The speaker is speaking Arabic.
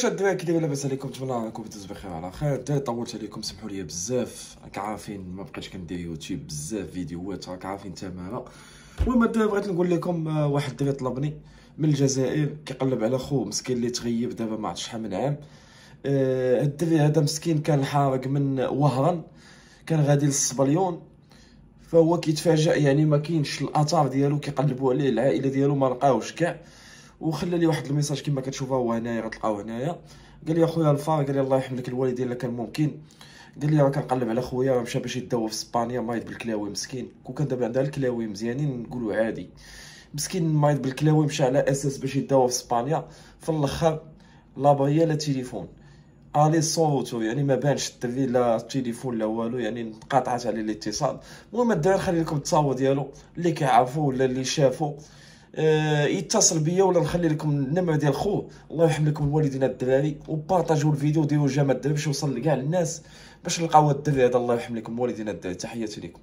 واش الدراري كي دايرين لاباس عليكم؟ نتمنى راكم دوز بخير على خير. الدراري طولت عليكم، سمحوا لي بزاف، راك عارفين ما بقيتش كندير يوتيوب بزاف فيديوهات، راك عارفين تماما. المهم الدراري بغيت نقول لكم واحد الدري طلبني من الجزائر كيقلب على خو مسكين اللي تغيب دابا ما عرفتش شحال من عام. الدري هذا مسكين كان حارق من وهران، كان غادي للصبليون، فهو كيتفاجئ يعني ما كاينش الاثار ديالو، كيقلبوا عليه العائله ديالو ما لقاوش كاع، وخلى لي واحد الميساج كما كتشوفوا هو هنايا غتلقاوه هنايا. قال لي اخويا الفار، قال لي الله يرحم لك الوالدين الا كان ممكن، قال لي راه كنقلب على خويا مشى باش يداوى في اسبانيا، مريض بالكلاوي مسكين، كون كان دابا عندها الكلاوي مزيانين نقولوا عادي، مسكين مريض بالكلاوي مشى على اساس باش يداوى في اسبانيا، في الاخر لابريا لا تليفون الي صوتو، يعني ما بانش الدري لا التليفون لا والو، يعني انقطعت عليه الاتصال. المهم الدراري نخلي لكم التصاور ديالو، اللي كيعرفوا ولا اللي شافوا يتصل بيا ولا نخلي لكم النمره ديال خوه. الله يرحم لكم الوالدين الدراري، وبارطاجيو الفيديو وديروا جيم الدراري باش يوصل لكاع الناس باش نلقاو الدري هذا. الله يرحم لكم الوالدين الدراري، تحياتي لكم.